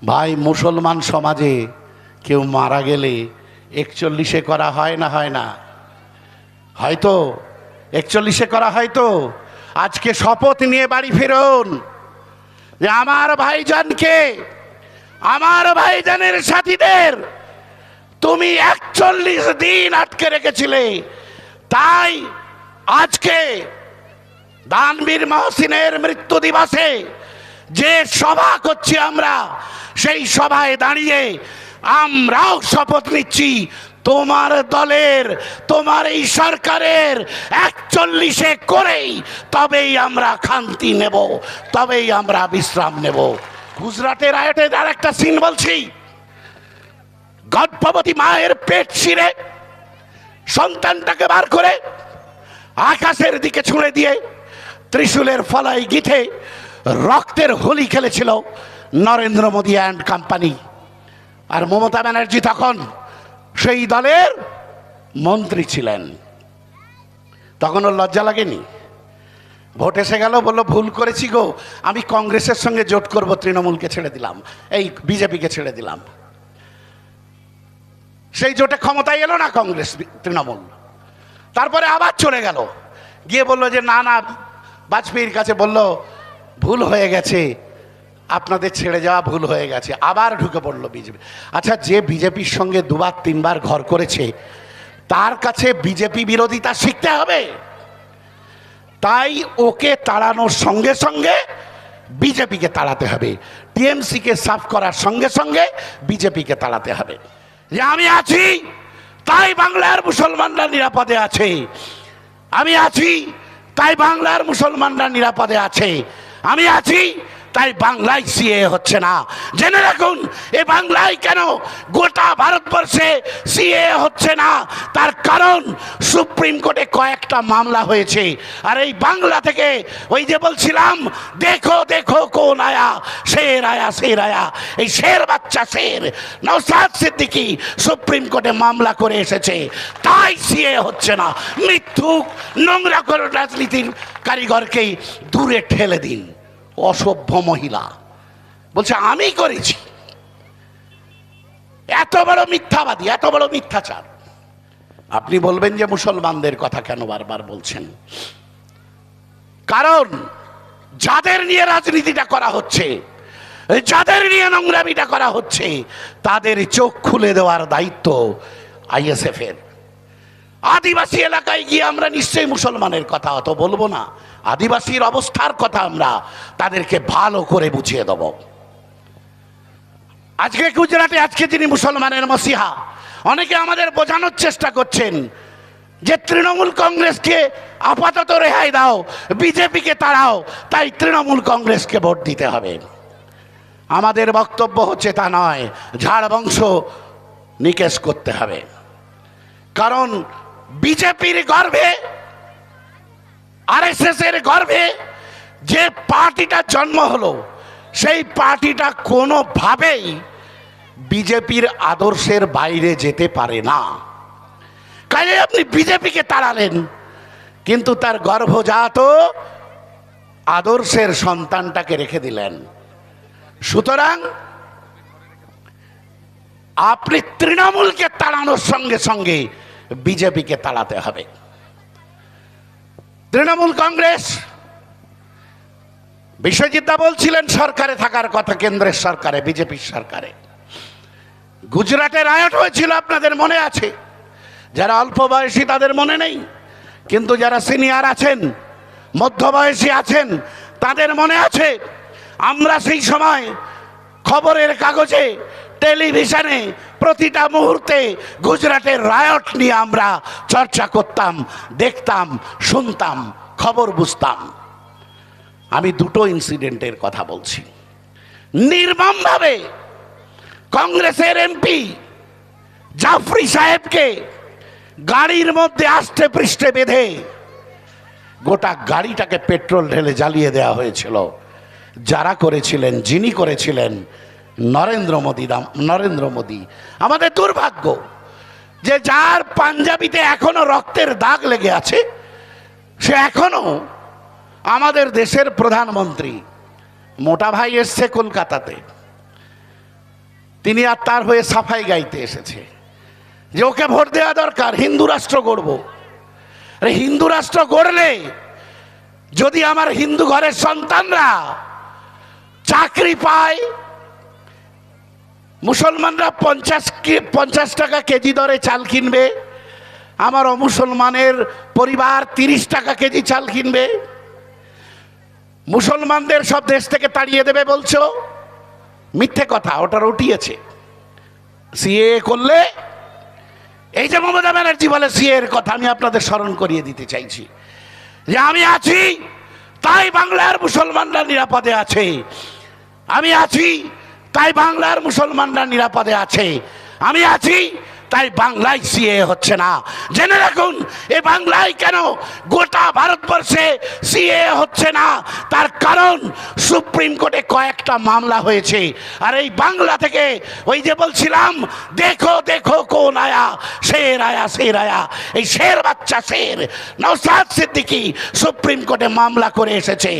ভাই, মুসলমান সমাজে কেউ মারা গেলে 41-এ করা হয় না? হয় না? হয়তো 41-এ করা হয়তো। আজকে শপথ নিয়ে বাড়ি ফেরুন যে আমার ভাইজানকে, আমার ভাইজানের সাথীদের তুমি 41 দিন আটকে রেখেছিলে, তাই আজকে দানবীর মহসিনের মৃত্যু দিবসে যে সভা করছি আমরা, সেই সভায় দাঁড়িয়ে আমরাও শপথ নিচ্ছি তোমার দলের, তোমার এই সরকারের 41-এ করেই তবেই আমরা শান্তি নেব, তবেই আমরা বিশ্রাম নেব। গুজরাটের রায়টের আর একটা সিন বলছি। গর্ভবতী মায়ের পেট ছিঁড়ে সন্তানটাকে বার করে আকাশের দিকে ছুঁড়ে দিয়ে ত্রিশূলের ফলাই গিথে রক্তের হোলি খেলেছিল নরেন্দ্র মোদী অ্যান্ড কোম্পানি। আর মমতা ব্যানার্জি তখন সেই দলের মন্ত্রী ছিলেন। তখন ওর লজ্জা লাগেনি? ভোট এসে গেল, বললো ভুল করেছি গো, আমি কংগ্রেসের সঙ্গে জোট করব, তৃণমূলকে ছেড়ে দিলাম, এই বিজেপিকে ছেড়ে দিলাম। সেই জোটে ক্ষমতায় এলো না কংগ্রেস তৃণমূল। তারপরে আবার চলে গেল, গিয়ে বলল যে না না, বাজপেয়ীর কাছে বলল ভুল হয়ে গেছে, আপনাদের ছেড়ে যাওয়া ভুল হয়ে গেছে। আবার ঢুকে পড়লো বিজেপি। আচ্ছা, যে বিজেপির সঙ্গে দুবার তিনবার ঘর করেছে তার কাছে বিজেপি বিরোধিতা শিখতে হবে। তাই ওকে তাড়ানোর সঙ্গে সঙ্গে বিজেপিকে তাড়াতে হবে, টিএমসিকে সাফ করার সঙ্গে সঙ্গে বিজেপিকে তাড়াতে হবে। যে আমি আছি তাই বাংলার মুসলমানরা নিরাপদে আছে, আমি আছি তাই বাংলার মুসলমানরা নিরাপদে আছে, আমি আছি তাই বাংলায় সিএ হচ্ছে না। জেনে রাখুন, এ বাংলায় কেন গোটা ভারতবর্ষে সিএ হচ্ছে না, তার কারণ সুপ্রিম কোর্টে কয়েকটা মামলা হয়েছে। আর এই বাংলা থেকে ওই যে বলছিলাম, দেখো দেখো কোন আয়া, শের আয়া শের আয়া, এই শের বাচ্চা শের নওশাদ সিদ্দিকী সুপ্রিম কোর্টে মামলা করে এসেছে, তাই সিএ হচ্ছে না। মিথ্যুক নোংরা করে রাজনীতির কারিগরকেই দূরে ঠেলে দিন। অসভ্য মহিলা বলছে আমি করেছি। এত বড় মিথ্যাবাদী, এত বড় মিথ্যাচার। আপনি বলবেন যে মুসলমানদের কথা কেন বারবার বলছেন? কারণ যাদের নিয়ে রাজনীতিটা করা হচ্ছে, যাদের নিয়ে নোংরামিটা করা হচ্ছে, তাদের চোখ খুলে দেওয়ার দায়িত্ব আইএসএফ এর। আদিবাসী এলাকায় গিয়ে আমরা নিশ্চয়ই মুসলমানের কথা অত বলবো না, আদিবাসীর অবস্থার কথা আমরা তাদেরকে ভালো করে বুঝিয়ে দেব। আজকে গুজরাটে আজকে যিনি মুসলমানের মসিহা, অনেকে আমাদের বোঝানোর চেষ্টা করছেন যে তৃণমূল কংগ্রেসকে আপাতত রেহাই দাও, বিজেপিকে তাড়াও, তাই তৃণমূল কংগ্রেসকে ভোট দিতে হবে। আমাদের বক্তব্য হচ্ছে তা নয়, ঝাড় বংশ নিকেশ করতে হবে। কারণ বিজেপির গর্ভে, আরএসএস এর গর্ভে যে পার্টিটা জন্ম হলো, সেই পার্টিটা কোনোভাবেই বিজেপির আদর্শের বাইরে যেতে পারে না। কাজে আপনি বিজেপিকে তাড়ালেন, কিন্তু তার গর্ভজাত আদর্শের সন্তানটাকে রেখে দিলেন। সুতরাং আপনি তৃণমূলকে তাড়ানোর সঙ্গে সঙ্গে বিজেপিকে তাড়াতে হবে। তৃণমূল কংগ্রেস, বিশ্বজিৎ বলছিলেন সরকারে থাকার কথা, কেন্দ্রের সরকারে, বিজেপির সরকারে। গুজরাটে রায়ট হয়েছিল, আপনাদের মনে আছে? যারা অল্প বয়সী তাদের মনে নেই, কিন্তু যারা সিনিয়র আছেন, মধ্যবয়সী আছেন, তাদের মনে আছে। আমরা সেই সময় খবরের কাগজে, টেলিভিশনে প্রতিটা মুহূর্তে গুজরাটের রায়ট নিয়ে আমরা চর্চা করতাম, দেখতাম, শুনতাম, খবর বুঝতাম। আমি দুটো ইনসিডেন্টের কথা বলছি। নির্মমভাবে কংগ্রেসের এমপি জাফরি সাহেবকে গাড়ির মধ্যে আষ্টে পৃষ্ঠে বেঁধে গোটা গাড়িটাকে পেট্রোল ঢেলে জ্বালিয়ে দেওয়া হয়েছিল। যারা করেছিলেন, যিনি করেছিলেন, নরেন্দ্র মোদী। আমাদের দুর্ভাগ্য যে যার পাঞ্জাবিতে এখনো রক্তের দাগ লেগে আছে, সে এখনো আমাদের দেশের প্রধানমন্ত্রী। মোটা ভাই এসছে কলকাতাতে, তিনি আর তার হয়ে সাফাই গাইতে এসেছে যে ওকে ভোট দেওয়া দরকার, হিন্দু রাষ্ট্র গড়ব। আরে হিন্দু রাষ্ট্র গড়লে যদি আমার হিন্দু ঘরের সন্তানরা চাকরি পায়, মুসলমানরা 50 টাকা কেজি দরে চাল কিনবে, আমার অমুসলমানের পরিবার 30 টাকা কেজি চাল কিনবে, মুসলমানদের সব দেশ থেকে তাড়িয়ে দেবে বলছো, মিথ্যে কথা, ওটা রটিয়েছে। সিএ করলে, এই যে মমতা ব্যানার্জি বলে সিএ এর কথা, আমি আপনাদের স্মরণ করিয়ে দিতে চাইছি যে আমি আছি তাই বাংলার মুসলমানরা নিরাপদে আছে, আমি আছি তাই বাংলার মুসলমানরা নিরাপদে আছে, আমি আছি তাই বাংলায় সিএ হচ্ছে না। জেনে রাখুন, এ বাংলায় কেন গোটা ভারতবর্ষে সিএ হচ্ছে না, তার কারণ সুপ্রিম কোর্টে কয়েকটা মামলা হয়েছে। আর এই বাংলা থেকে ওই যে বলছিলাম, দেখো দেখো কোন আয়া, শের আয়া শের আয়া, এই শের বাচ্চা শের নওশাদ সিদ্দিকী সুপ্রিম কোর্টে মামলা করে এসেছে,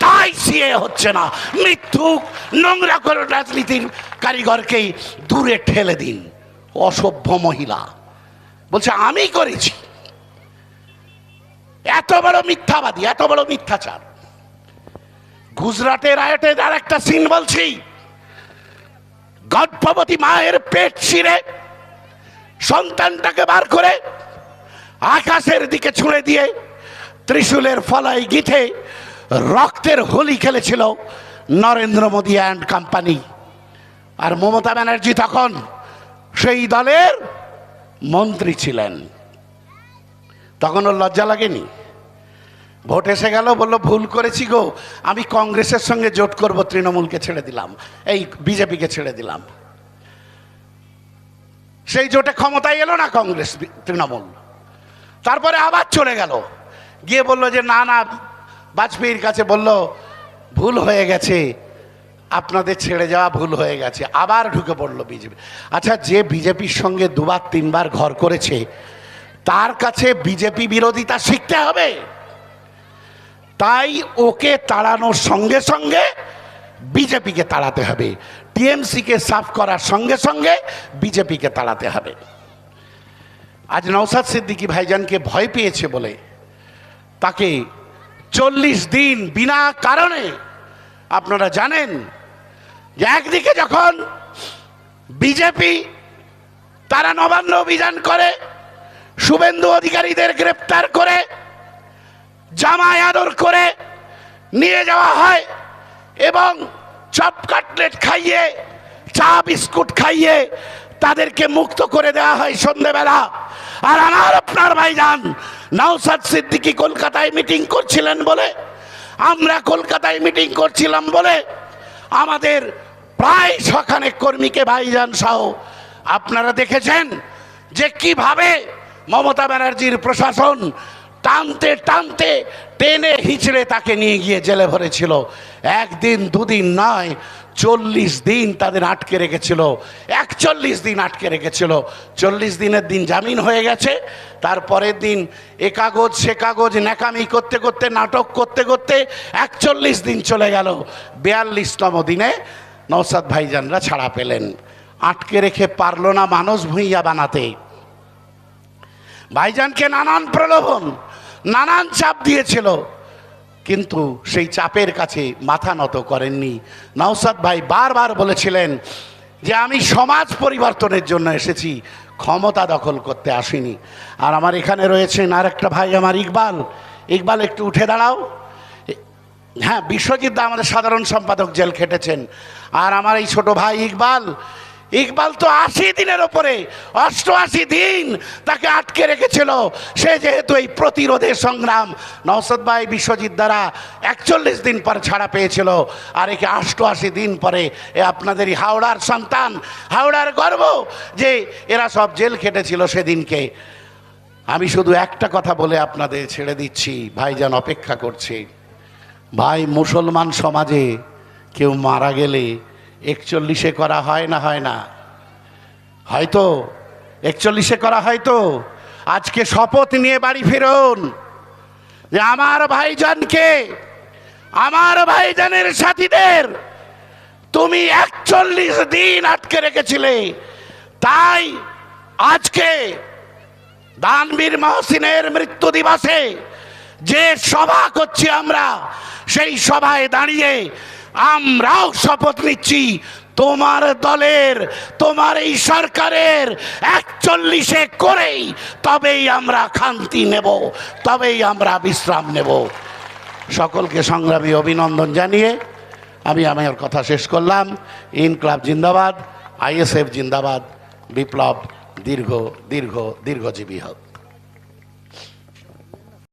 তাই সিএ হচ্ছে না। মিথ্যুক নোংরা করে রাজনীতির কারিগরকেই দূরে ঠেলে দিন। অসভ্য মহিলা বলছে আমি করেছি, এত বড় মিথ্যাবাদী, এত বড় মিথ্যাচার। গুজরাটের আয়টের আর একটা সিন বলছি, গর্ভবতী মায়ের পেট ছিঁড়ে সন্তানটাকে বার করে আকাশের দিকে ছুঁড়ে দিয়ে ত্রিশূলের ফলায় গিথে রক্তের হোলি খেলেছিল নরেন্দ্র মোদী অ্যান্ড কোম্পানি। আর মমতা ব্যানার্জি তখন সেই দলের মন্ত্রী ছিলেন। তখন ওর লজ্জা লাগেনি? ভোট এসে গেল, বলল ভুল করেছি গো, আমি কংগ্রেসের সঙ্গে জোট করব, তৃণমূলকে ছেড়ে দিলাম, এই বিজেপিকে ছেড়ে দিলাম। সেই জোটে ক্ষমতায় এলো না কংগ্রেস তৃণমূল, তারপরে আবার চলে গেল, গিয়ে বলল যে না না, বাজপেয়ীর কাছে বলল ভুল হয়ে গেছে, আপনাদের ছেড়ে যাওয়া ভুল হয়ে গেছে, আবার ঢুকে পড়লো বিজেপি। আচ্ছা, যে বিজেপির সঙ্গে 2-3 ঘর করেছে তার কাছে বিজেপি বিরোধিতা শিখতে হবে, তাই ওকে তাড়ানোর সঙ্গে সঙ্গে বিজেপিকে তাড়াতে হবে, টিএমসিকে সাফ করার সঙ্গে সঙ্গে বিজেপিকে তাড়াতে হবে। আজ নওশাদ সিদ্দিকী ভাইজানকে ভয় পেয়েছে বলে তাকে 40 দিন বিনা কারণে, আপনারা জানেন যে একদিকে যখন বিজেপি তারা নবান্ন অভিযান করে, শুভেন্দু অধিকারীদের গ্রেপ্তার করে, জামাই আদর করে নিয়ে যাওয়া হয় এবং চপ কাটলেট খাইয়ে, চা বিস্কুট খাইয়ে তাদেরকে মুক্ত করে দেওয়া হয় সন্ধ্যেবেলা। আর আমার আপনার ভাইজান নওশাদ সিদ্দিকী কলকাতায় মিটিং করছিলেন বলে, আমরা কলকাতায় মিটিং করছিলাম বলে আমাদের প্রায় 100 কর্মীকে ভাইজান সহ আপনারা দেখেছেন যে কিভাবে মমতা ব্যানার্জির প্রশাসন টানতে টানতে টেনে হিচড়ে তাকে নিয়ে গিয়ে জেলে ভরেছিল। 1 দিন 2 দিন নয়, 40 দিন তাদের আটকে রেখেছিল, 41 দিন আটকে রেখেছিল। 40 দিনের দিন জামিন হয়ে গেছে, তারপরের দিন এ কাগজ সে কাগজ ন্যাকামি করতে করতে, নাটক করতে করতে 41 দিন চলে গেল। 42তম দিনে নওশাদ ভাইজানরা ছাড়া পেলেন। আটকে রেখে পারলো না মানস ভূঁইয়া বানাতে। ভাইজানকে নানান প্রলোভন, নানান চাপ দিয়েছিল, কিন্তু সেই চাপের কাছে মাথা নত করেননি। নওশাদ ভাই বারবার বলেছিলেন যে আমি সমাজ পরিবর্তনের জন্য এসেছি, ক্ষমতা দখল করতে আসিনি। আর আমার এখানে রয়েছেন আর একটা ভাই আমার ইকবাল। ইকবাল একটু উঠে দাঁড়াও। হ্যাঁ, বিশ্বজিৎ দা আমাদের সাধারণ সম্পাদক জেল খেটেছেন। আর আমার এই ছোট ভাই ইকবাল, ইকবাল তো 80 দিনের ওপরে, 88 দিন তাকে আটকে রেখেছিল। সে যেহেতু এই প্রতিরোধের সংগ্রাম, নওশাদ ভাই বিশ্বজিৎ দ্বারা 41 দিন পর ছাড়া পেয়েছিল, আর একে 88 দিন পরে এ আপনাদেরই হাওড়ার সন্তান, হাওড়ার গর্ব যে এরা সব জেল খেটেছিল সেদিনকে। আমি শুধু একটা কথা বলে আপনাদের ছেড়ে দিচ্ছি, ভাইজান অপেক্ষা করছে। ভাই, মুসলমান সমাজে কেউ মারা গেলে 41-এ করা হয় না? হয় না? হয়তো 41-এ করা হয়তো। আজকে শপথ নিয়ে বাড়ি ফিরুন যে আমার ভাইজানকে, আমার ভাইজানের সাথীদের তুমি 41 দিন আটকে রেখেছিলে, তাই আজকে দানবীর মহসিনের মৃত্যু দিবসে যে সভা করছি আমরা, সেই সভায় দাঁড়িয়ে আমরাও শপথ নিচ্ছি তোমার দলের, তোমার এই সরকারের 41-এ করেই তবেই আমরা শান্তি নেব, তবেই আমরা বিশ্রাম নেব। সকলকে সংগ্রামী অভিনন্দন জানিয়ে আমি আমার কথা শেষ করলাম। ইনকলাব জিন্দাবাদ, আইএসএফ জিন্দাবাদ, বিপ্লব দীর্ঘজীবী হোক।